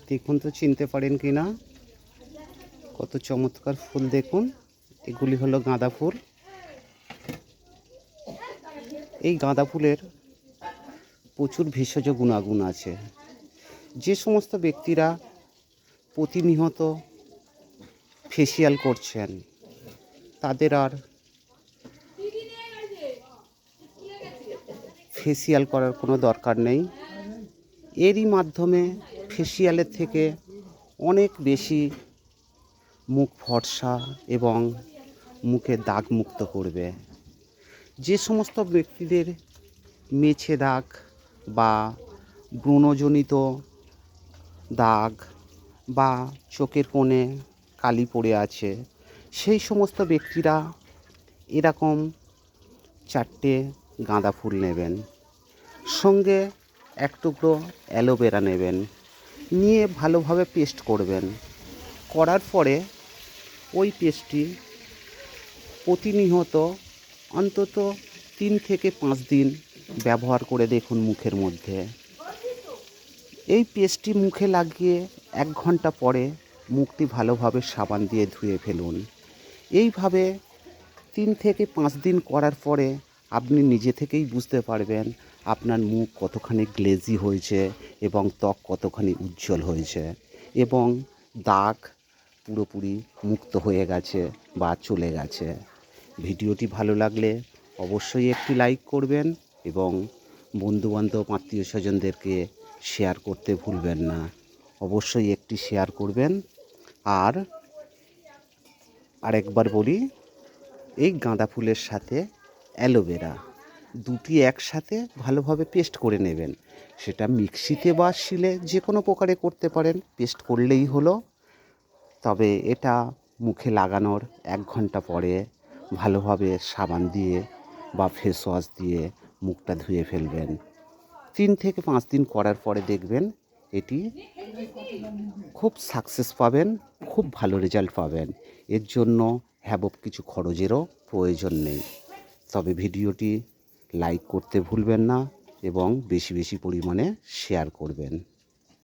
দেখুন তো চিনতে পারেন কি না, কত চমৎকার ফুল দেখুন। এগুলি হলো গাঁদা ফুল। এই গাঁদা ফুলের প্রচুর ভেষজ গুণাগুণ আছে। যে সমস্ত ব্যক্তিরা প্রতিনিয়ত ফেসিয়াল করছেন তাদের আর ফেসিয়াল করার কোনো দরকার নেই। এরই মাধ্যমে ফেসিয়ালের থেকে অনেক বেশি মুখ ফর্সা এবং মুখে দাগ মুক্ত করবে। যে সমস্ত ব্যক্তিদের মেছে দাগ বা ব্রণজনিত দাগ বা চোখের কোণে কালি পড়ে আছে, সেই সমস্ত ব্যক্তিরা এরকম 4টে গাঁদা ফুল নেবেন, সঙ্গে এক টুকরো অ্যালোভেরা নেবেন, নিয়ে ভালোভাবে পেস্ট করবেন। করার পরে ওই পেস্টটি প্রতিনিয়ত অন্তত 3 থেকে 5 দিন ব্যবহার করে দেখুন মুখের মধ্যে। এই পেস্টটি মুখে লাগিয়ে 1 ঘন্টা পরে মুখটি ভালোভাবে সাবান দিয়ে ধুয়ে ফেলুন। এইভাবে 3 থেকে 5 দিন করার পরে আপনি নিজে থেকেই বুঝতে পারবেন আপনার মুখ কতখানি গ্লেজি হয়েছে এবং ত্বক কতখানি উজ্জ্বল হয়েছে এবং দাগ পুরোপুরি মুক্ত হয়ে গেছে বা চলে গেছে। ভিডিওটি ভালো লাগলে অবশ্যই একটি লাইক করবেন এবং বন্ধুবান্ধব আত্মীয় স্বজনদেরকে শেয়ার করতে ভুলবেন না। অবশ্যই একটি শেয়ার করবেন। আর আরেকবার বলি, এই গাঁদা ফুলের সাথে অ্যালোভেরা দুটি একসাথে ভালোভাবে পেস্ট করে নেবেন। সেটা মিক্সিতে বা শিলে যে কোনো প্রকারে করতে পারেন, পেস্ট করলেই হলো। তবে এটা মুখে লাগানোর 1 ঘন্টা পরে ভালোভাবে সাবান দিয়ে বা ফেস ওয়াশ দিয়ে মুখটা ধুয়ে ফেলবেন। 3 থেকে 5 দিন করার পরে দেখবেন এটি খুব সাকসেস পাবেন, খুব ভালো রেজাল্ট পাবেন। এর জন্য হ্যাবব কিছু খরচেরও প্রয়োজন নেই। তবে ভিডিওটি লাইক করতে ভুলবেন না এবং বেশি বেশি পরিমাণে শেয়ার করবেন।